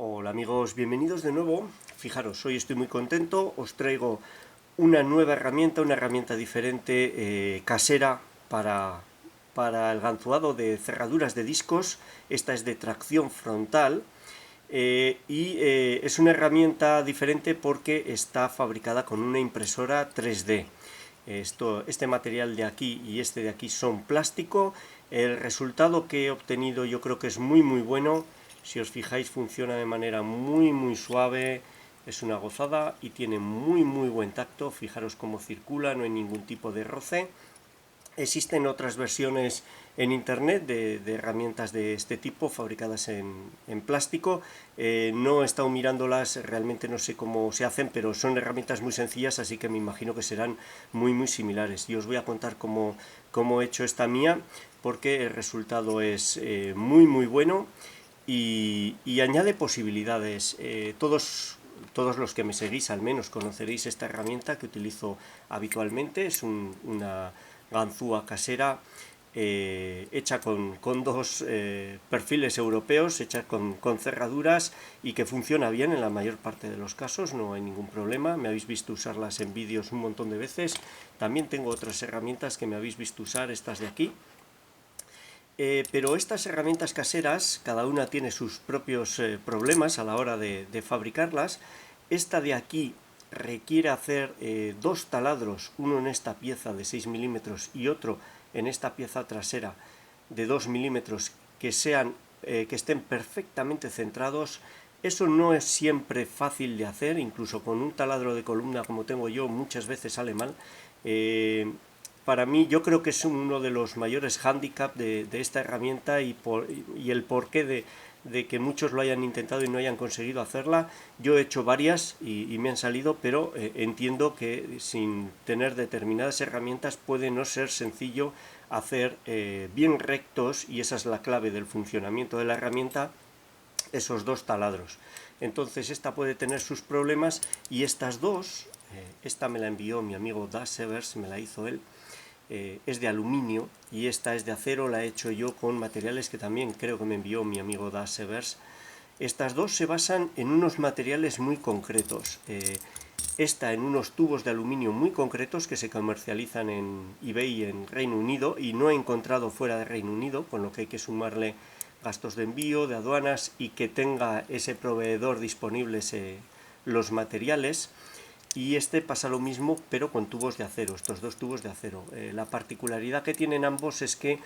Hola amigos, bienvenidos de nuevo. Fijaros, hoy estoy muy contento, os traigo una nueva herramienta, diferente, casera para el ganzuado de cerraduras de discos. Esta es de tracción frontal es una herramienta diferente porque está fabricada con una impresora 3D. Este material de aquí y este de aquí son plástico. El resultado que he obtenido yo creo que es muy bueno. Si os fijáis, funciona de manera muy suave, es una gozada y tiene muy buen tacto. Fijaros cómo circula, no hay ningún tipo de roce. Existen otras versiones en internet de herramientas de este tipo fabricadas en plástico. No he estado mirándolas, realmente no sé cómo se hacen, pero son herramientas muy sencillas, así que me imagino que serán muy similares. Y os voy a contar cómo he hecho esta mía, porque el resultado es muy bueno y añade posibilidades. Todos los que me seguís al menos conoceréis esta herramienta que utilizo habitualmente. Es una ganzúa casera hecha con dos perfiles europeos, hecha con cerraduras y que funciona bien en la mayor parte de los casos, no hay ningún problema. Me habéis visto usarlas en vídeos un montón de veces. También tengo otras herramientas que me habéis visto usar, estas de aquí. Pero estas herramientas caseras, cada una tiene sus propios problemas a la hora de fabricarlas. Esta de aquí requiere hacer dos taladros, uno en esta pieza de 6 milímetros y otro en esta pieza trasera de 2 milímetros que estén perfectamente centrados. Eso no es siempre fácil de hacer, incluso con un taladro de columna como tengo yo muchas veces sale mal. Para mí, yo creo que es uno de los mayores hándicaps de esta herramienta y el porqué de que muchos lo hayan intentado y no hayan conseguido hacerla. Yo he hecho varias y me han salido, pero entiendo que sin tener determinadas herramientas puede no ser sencillo hacer bien rectos, y esa es la clave del funcionamiento de la herramienta, esos dos taladros. Entonces esta puede tener sus problemas, y estas dos, esta me la envió mi amigo Das Severs, me la hizo él. Es de aluminio y esta es de acero, la he hecho yo con materiales que también creo que me envió mi amigo Das Severs. Estas dos se basan en unos materiales muy concretos. Esta en unos tubos de aluminio muy concretos que se comercializan en eBay en Reino Unido, y no he encontrado fuera de Reino Unido, con lo que hay que sumarle gastos de envío, de aduanas, y que tenga ese proveedor disponibles los materiales. Y este pasa lo mismo, pero con tubos de acero, estos dos tubos de acero. La particularidad que tienen ambos es que,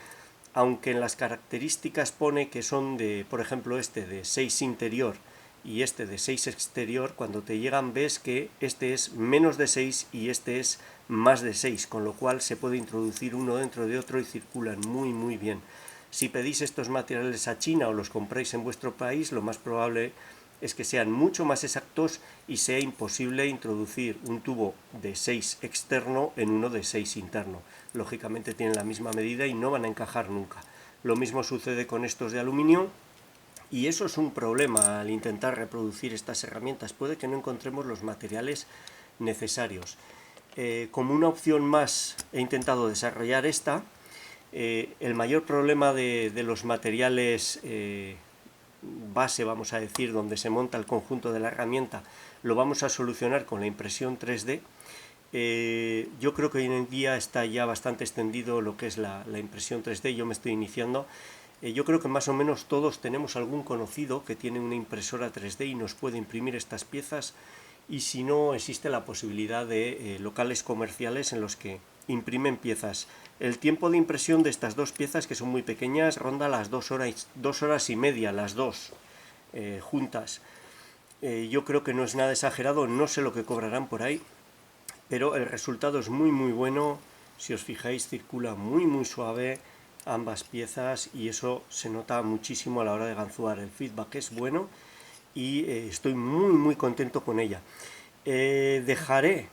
aunque en las características pone que son de, por ejemplo, este de 6 interior y este de 6 exterior, cuando te llegan ves que este es menos de 6 y este es más de 6, con lo cual se puede introducir uno dentro de otro y circulan muy bien. Si pedís estos materiales a China o los compráis en vuestro país, lo más probable es que sean mucho más exactos y sea imposible introducir un tubo de 6 externo en uno de 6 interno. Lógicamente tienen la misma medida y no van a encajar nunca. Lo mismo sucede con estos de aluminio, y eso es un problema al intentar reproducir estas herramientas. Puede que no encontremos los materiales necesarios. Como una opción más he intentado desarrollar esta. El mayor problema de los materiales base, vamos a decir, donde se monta el conjunto de la herramienta, lo vamos a solucionar con la impresión 3D. Yo creo que hoy en día está ya bastante extendido lo que es la impresión 3D, yo me estoy iniciando. Yo creo que más o menos todos tenemos algún conocido que tiene una impresora 3D y nos puede imprimir estas piezas, y si no, existe la posibilidad de locales comerciales en los que imprimen piezas. El tiempo de impresión de estas dos piezas, que son muy pequeñas, ronda las 2 horas y media, las dos juntas. Yo creo que no es nada exagerado, no sé lo que cobrarán por ahí, pero el resultado es muy bueno. Si os fijáis, circula muy suave ambas piezas, y eso se nota muchísimo a la hora de ganzuar. El feedback es bueno y estoy muy contento con ella. Dejaré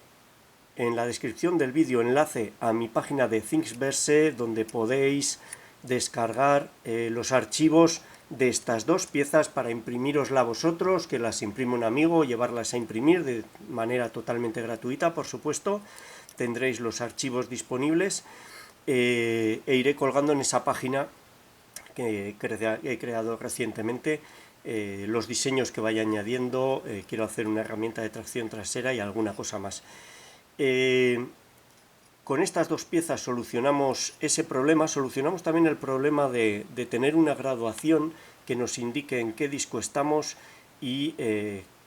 en la descripción del vídeo enlace a mi página de Thingiverse, donde podéis descargar los archivos de estas dos piezas para imprimirosla vosotros, que las imprime un amigo, llevarlas a imprimir de manera totalmente gratuita, por supuesto. Tendréis los archivos disponibles e iré colgando en esa página que he creado recientemente los diseños que vaya añadiendo. Quiero hacer una herramienta de tracción trasera y alguna cosa más. Con estas dos piezas solucionamos ese problema, solucionamos también el problema de tener una graduación que nos indique en qué disco estamos y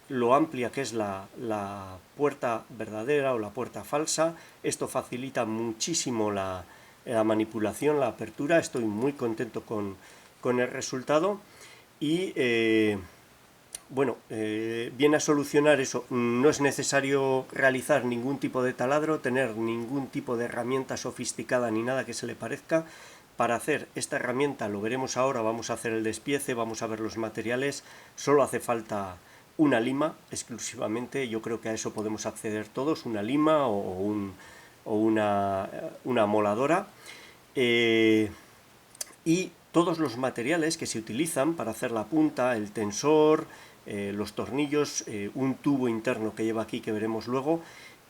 lo amplia que es la puerta verdadera o la puerta falsa. Esto facilita muchísimo la manipulación, la apertura. Estoy muy contento con el resultado y bueno, viene a solucionar eso. No es necesario realizar ningún tipo de taladro, tener ningún tipo de herramienta sofisticada ni nada que se le parezca. Para hacer esta herramienta, lo veremos ahora, vamos a hacer el despiece, vamos a ver los materiales, solo hace falta una lima exclusivamente. Yo creo que a eso podemos acceder todos, una lima o una moladora. Y todos los materiales que se utilizan para hacer la punta, el tensor, los tornillos, un tubo interno que lleva aquí que veremos luego,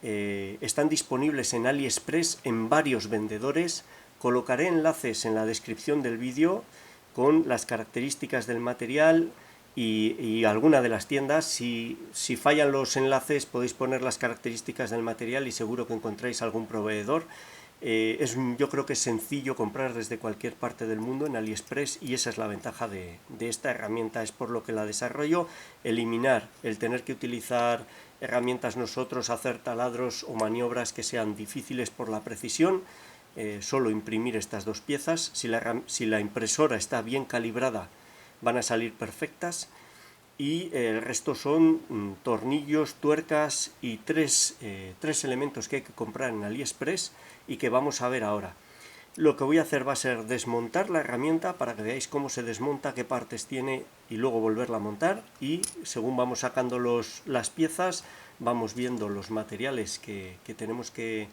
están disponibles en AliExpress en varios vendedores. Colocaré enlaces en la descripción del vídeo con las características del material y alguna de las tiendas. Si fallan los enlaces podéis poner las características del material y seguro que encontráis algún proveedor. Yo creo que es sencillo comprar desde cualquier parte del mundo en AliExpress y esa es la ventaja de esta herramienta, es por lo que la desarrollo. Eliminar el tener que utilizar herramientas nosotros, hacer taladros o maniobras que sean difíciles por la precisión. Solo imprimir estas dos piezas. Si la impresora está bien calibrada van a salir perfectas. Y el resto son tornillos, tuercas y tres elementos que hay que comprar en AliExpress y que vamos a ver ahora. Lo que voy a hacer va a ser desmontar la herramienta para que veáis cómo se desmonta, qué partes tiene y luego volverla a montar, y según vamos sacando las piezas vamos viendo los materiales que tenemos que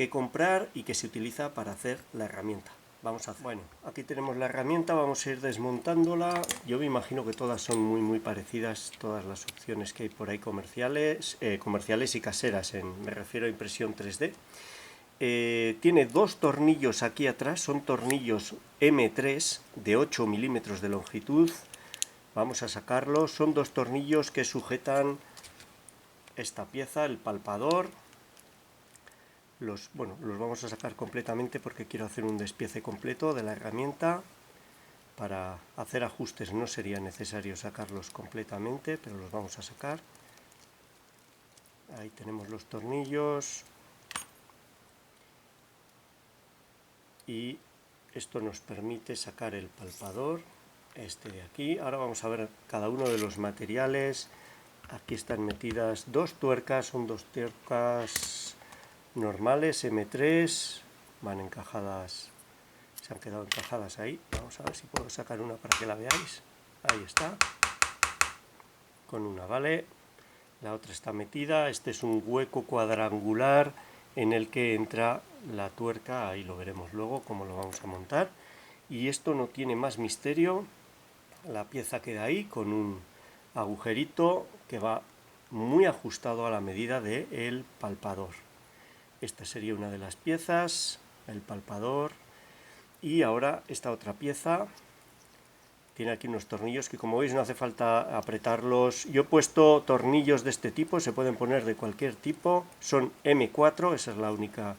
comprar y que se utiliza para hacer la herramienta. Bueno, aquí tenemos la herramienta, vamos a ir desmontándola. Yo me imagino que todas son muy parecidas, todas las opciones que hay por ahí comerciales y caseras, me refiero a impresión 3D. Tiene dos tornillos aquí atrás, son tornillos M3 de 8 milímetros de longitud. Vamos a sacarlos, son dos tornillos que sujetan esta pieza, el palpador. Los vamos a sacar completamente porque quiero hacer un despiece completo de la herramienta. Para hacer ajustes no sería necesario sacarlos completamente, pero los vamos a sacar. Ahí tenemos los tornillos. Y esto nos permite sacar el palpador, este de aquí. Ahora vamos a ver cada uno de los materiales. Aquí están metidas dos tuercas, son dos tuercas normales M3, van encajadas, se han quedado encajadas ahí. Vamos a ver si puedo sacar una para que la veáis. Ahí está, con una vale. La otra está metida. Este es un hueco cuadrangular en el que entra la tuerca, ahí lo veremos luego cómo lo vamos a montar. Y esto no tiene más misterio, la pieza queda ahí con un agujerito que va muy ajustado a la medida del palpador. Esta sería una de las piezas, el palpador. Y ahora esta otra pieza tiene aquí unos tornillos que, como veis, no hace falta apretarlos. Yo he puesto tornillos de este tipo, se pueden poner de cualquier tipo, son M4, esa es la única.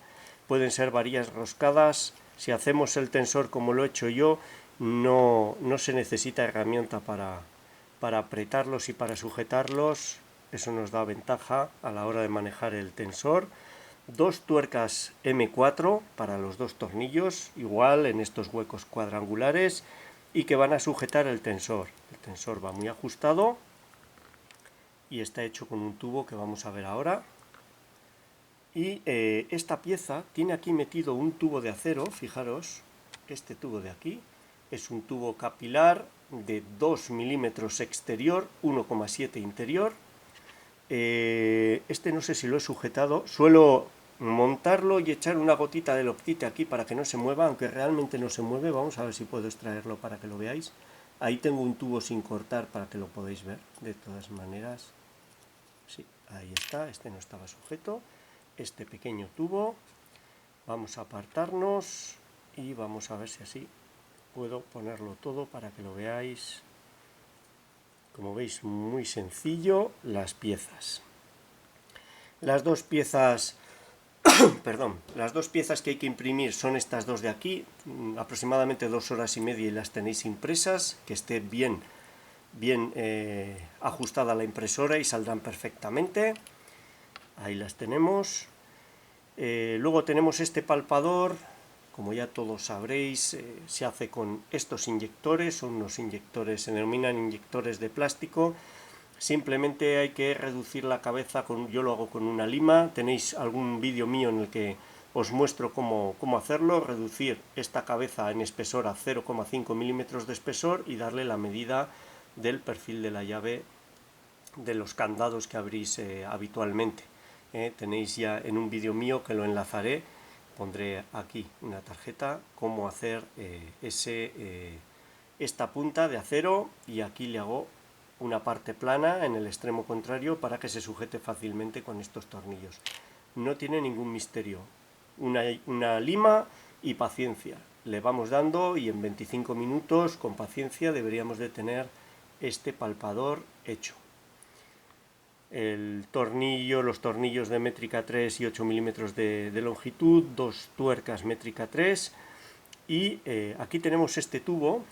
Pueden ser varillas roscadas. Si hacemos el tensor como lo he hecho yo, no se necesita herramienta para apretarlos y para sujetarlos. Eso nos da ventaja a la hora de manejar el tensor. Dos tuercas M4 para los dos tornillos, igual en estos huecos cuadrangulares, y que van a sujetar el tensor. El tensor va muy ajustado y está hecho con un tubo que vamos a ver ahora. Y esta pieza tiene aquí metido un tubo de acero, fijaros, este tubo de aquí es un tubo capilar de 2 milímetros exterior, 1,7 interior. Este no sé si lo he sujetado, suelo montarlo y echar una gotita de Loctite aquí para que no se mueva, aunque realmente no se mueve. Vamos a ver si puedo extraerlo para que lo veáis. Ahí tengo un tubo sin cortar para que lo podáis ver, de todas maneras. Sí, ahí está, este no estaba sujeto. Este pequeño tubo, vamos a apartarnos y vamos a ver si así puedo ponerlo todo para que lo veáis. Como veis, muy sencillo las piezas. Las dos piezas, perdón, las dos piezas que hay que imprimir son estas dos de aquí, aproximadamente 2 horas y media y las tenéis impresas, que esté bien ajustada la impresora y saldrán perfectamente. Ahí las tenemos. Luego tenemos este palpador, como ya todos sabréis, se hace con estos inyectores, son unos inyectores, se denominan inyectores de plástico. Simplemente hay que reducir la cabeza, yo lo hago con una lima, tenéis algún vídeo mío en el que os muestro cómo hacerlo, reducir esta cabeza en espesor a 0,5 milímetros de espesor y darle la medida del perfil de la llave de los candados que abrís habitualmente. Tenéis ya en un vídeo mío que lo enlazaré, pondré aquí una tarjeta, cómo hacer esta punta de acero, y aquí le hago una parte plana en el extremo contrario para que se sujete fácilmente con estos tornillos. No tiene ningún misterio, una lima y paciencia. Le vamos dando y en 25 minutos con paciencia deberíamos de tener este palpador hecho. El tornillo, los tornillos de métrica 3 y 8 milímetros de longitud, dos tuercas métrica 3 y aquí tenemos este tubo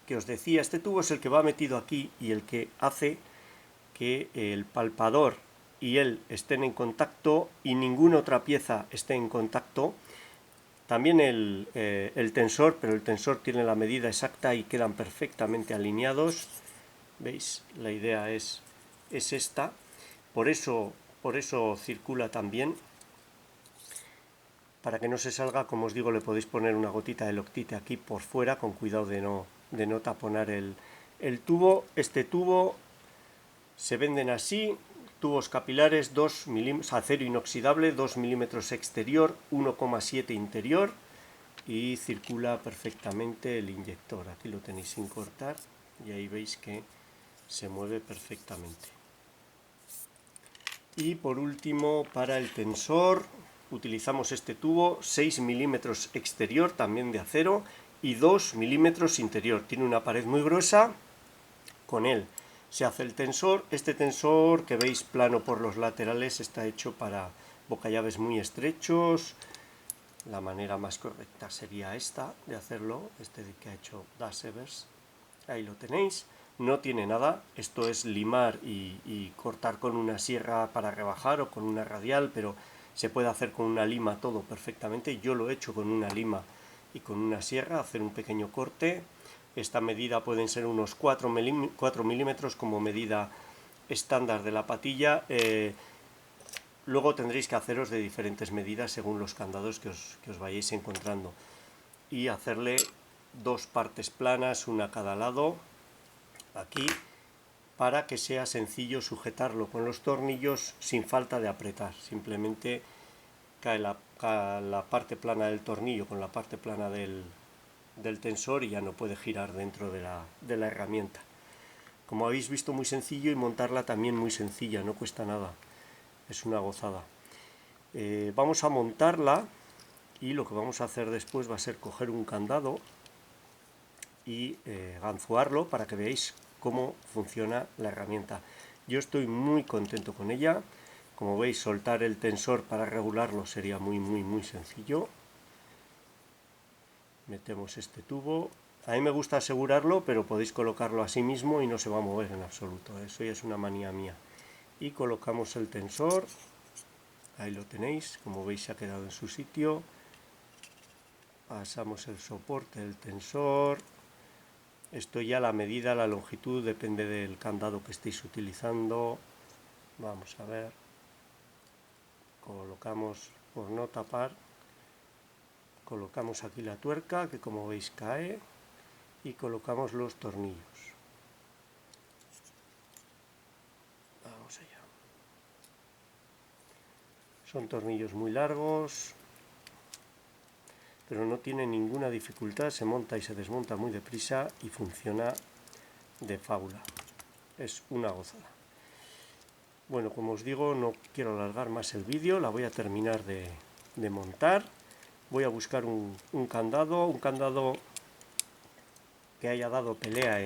que os decía. Este tubo es el que va metido aquí y el que hace que el palpador y él estén en contacto y ninguna otra pieza esté en contacto. También el tensor, pero el tensor tiene la medida exacta y quedan perfectamente alineados. ¿Veis? La idea es esta. Por eso circula también. Para que no se salga, como os digo, le podéis poner una gotita de Loctite aquí por fuera, con cuidado de no taponar el tubo. Este tubo se venden así, tubos capilares 2 milímetros, acero inoxidable, 2 milímetros exterior, 1,7 interior, y circula perfectamente el inyector. Aquí lo tenéis sin cortar y ahí veis que se mueve perfectamente. Y por último, para el tensor utilizamos este tubo 6 milímetros exterior, también de acero, y 2 milímetros interior. Tiene una pared muy gruesa. Con él se hace el tensor. Este tensor que veis plano por los laterales está hecho para bocallaves muy estrechos. La manera más correcta sería esta de hacerlo, este que ha hecho Das Evers. Ahí lo tenéis. No tiene nada, esto es limar y cortar con una sierra para rebajar o con una radial, pero se puede hacer con una lima todo perfectamente. Yo lo he hecho con una lima y con una sierra, hacer un pequeño corte. Esta medida pueden ser unos 4 milímetros como medida estándar de la patilla. Luego tendréis que haceros de diferentes medidas según los candados que os vayáis encontrando. Y hacerle dos partes planas, una a cada lado, aquí, para que sea sencillo sujetarlo con los tornillos sin falta de apretar. Simplemente cae la parte plana del tornillo con la parte plana del tensor y ya no puede girar dentro de la herramienta. Como habéis visto, muy sencillo, y montarla también muy sencilla, no cuesta nada, es una gozada. Vamos a montarla y lo que vamos a hacer después va a ser coger un candado y ganzuarlo para que veáis cómo funciona la herramienta. Yo estoy muy contento con ella. Como veis, soltar el tensor para regularlo sería muy sencillo. Metemos este tubo. A mí me gusta asegurarlo, pero podéis colocarlo así mismo y no se va a mover en absoluto. Eso ya es una manía mía. Y colocamos el tensor. Ahí lo tenéis. Como veis, se ha quedado en su sitio. Pasamos el soporte del tensor. Esto ya la medida, la longitud, depende del candado que estéis utilizando. Vamos a ver. Colocamos, por no tapar, colocamos aquí la tuerca, que como veis cae, y colocamos los tornillos. Vamos allá. Son tornillos muy largos, pero no tiene ninguna dificultad, se monta y se desmonta muy deprisa y funciona de fábula. Es una gozada. Bueno, como os digo, no quiero alargar más el vídeo, la voy a terminar de montar. Voy a buscar un candado que haya dado pelea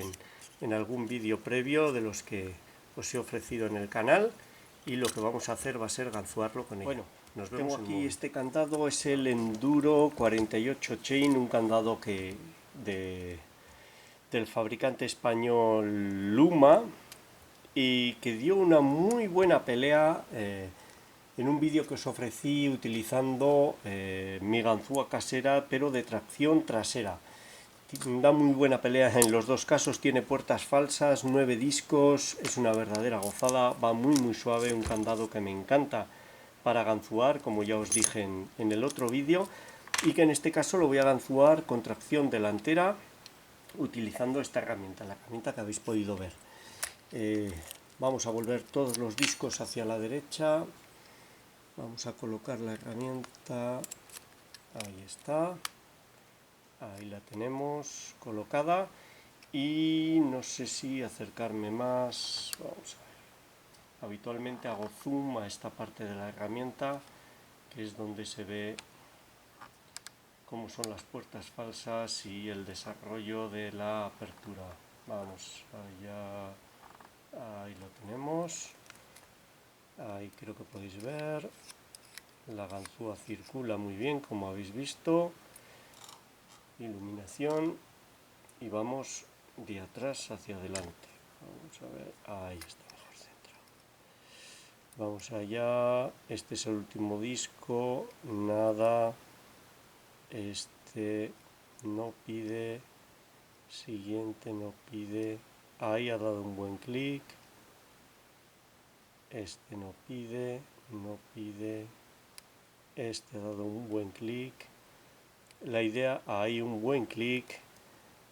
en algún vídeo previo de los que os he ofrecido en el canal, y lo que vamos a hacer va a ser ganzuarlo con ello. Bueno, nos vemos. Tengo aquí este candado, es el Enduro 48 Chain, un candado del fabricante español Luma, y que dio una muy buena pelea en un vídeo que os ofrecí utilizando mi ganzúa casera, pero de tracción trasera. Da muy buena pelea en los dos casos, tiene puertas falsas, 9 discos, es una verdadera gozada, va muy suave, un candado que me encanta para ganzuar, como ya os dije en el otro vídeo, y que en este caso lo voy a ganzuar con tracción delantera utilizando esta herramienta, la herramienta que habéis podido ver. Vamos a volver todos los discos hacia la derecha, vamos a colocar la herramienta, ahí está. Ahí la tenemos colocada, y no sé si acercarme más. Vamos a ver. Habitualmente hago zoom a esta parte de la herramienta, que es donde se ve cómo son las puertas falsas y el desarrollo de la apertura. Vamos allá, ahí lo tenemos. Ahí creo que podéis ver. La ganzúa circula muy bien, como habéis visto. Iluminación, y vamos de atrás hacia adelante. Vamos a ver, ahí está mejor centrado. Vamos allá, este es el último disco, nada, este no pide, siguiente no pide, ahí ha dado un buen clic, este no pide, este ha dado un buen clic. La idea, ahí un buen clic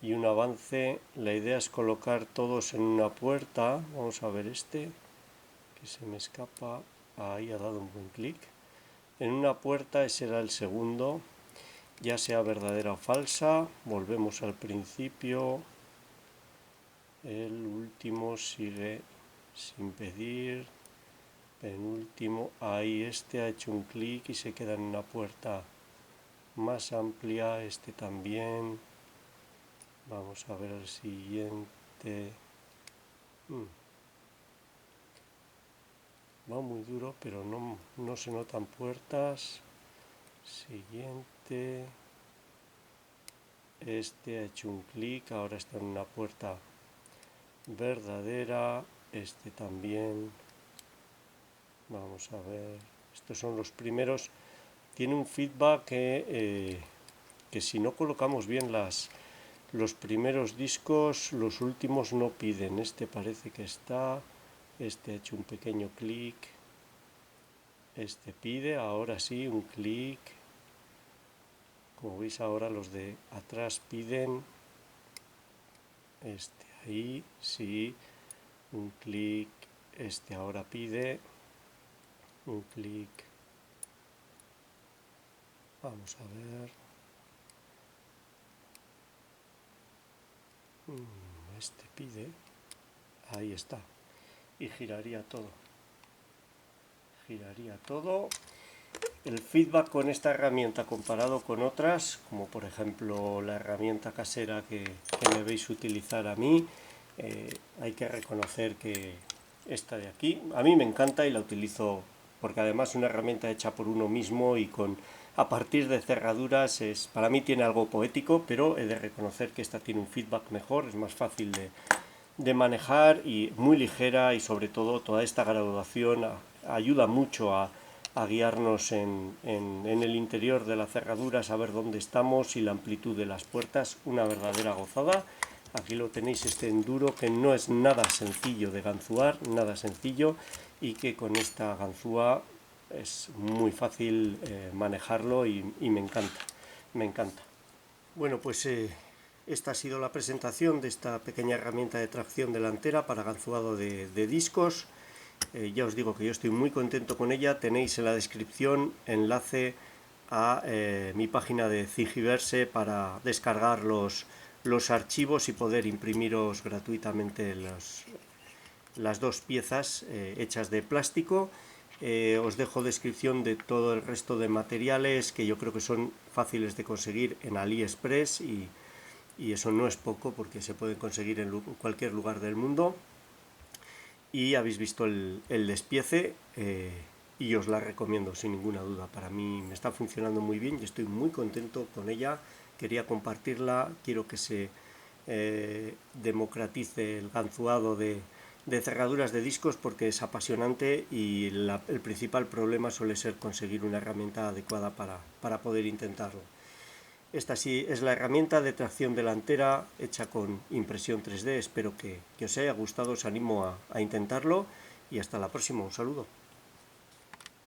y un avance. La idea es colocar todos en una puerta. Vamos a ver este, que se me escapa. Ahí ha dado un buen clic. En una puerta, ese era el segundo, ya sea verdadera o falsa. Volvemos al principio. El último sigue sin pedir. Penúltimo, ahí este ha hecho un clic y se queda en una puerta más amplia. Este también. Vamos a ver el siguiente. Va muy duro, pero no se notan puertas. Siguiente. Este ha hecho un clic, ahora está en una puerta verdadera. Este también. Vamos a ver. Estos son los primeros. Tiene un feedback que si no colocamos bien los primeros discos, los últimos no piden. Este parece que está, este ha hecho un pequeño clic, este pide, ahora sí, un clic. Como veis ahora los de atrás piden, este ahí, sí, un clic, este ahora pide, un clic. Vamos a ver. Este pide, ahí está, y giraría todo. El feedback con esta herramienta comparado con otras, como por ejemplo la herramienta casera que me veis utilizar a mí, hay que reconocer que esta de aquí a mí me encanta y la utilizo porque además es una herramienta hecha por uno mismo y a partir de cerraduras, para mí tiene algo poético, pero he de reconocer que esta tiene un feedback mejor, es más fácil de manejar y muy ligera, y sobre todo toda esta graduación ayuda mucho a guiarnos en el interior de la cerradura, saber dónde estamos y la amplitud de las puertas, una verdadera gozada. Aquí lo tenéis, este Enduro, que no es nada sencillo de ganzuar, nada sencillo, y que con esta ganzúa es muy fácil manejarlo y me encanta. Bueno, pues esta ha sido la presentación de esta pequeña herramienta de tracción delantera para ganzuado de discos. Ya os digo que yo estoy muy contento con ella. Tenéis en la descripción enlace a mi página de Thingiverse para descargar los archivos y poder imprimiros gratuitamente las dos piezas hechas de plástico. Os dejo descripción de todo el resto de materiales que yo creo que son fáciles de conseguir en AliExpress, y y eso no es poco porque se puede conseguir en cualquier lugar del mundo. Y habéis visto el despiece y os la recomiendo sin ninguna duda. Para mí me está funcionando muy bien y estoy muy contento con ella. Quería compartirla, quiero que se democratice el ganzuado de cerraduras de discos porque es apasionante y el principal problema suele ser conseguir una herramienta adecuada para poder intentarlo. Esta sí es la herramienta de tracción delantera hecha con impresión 3D. Espero que os haya gustado, os animo a intentarlo y hasta la próxima. Un saludo.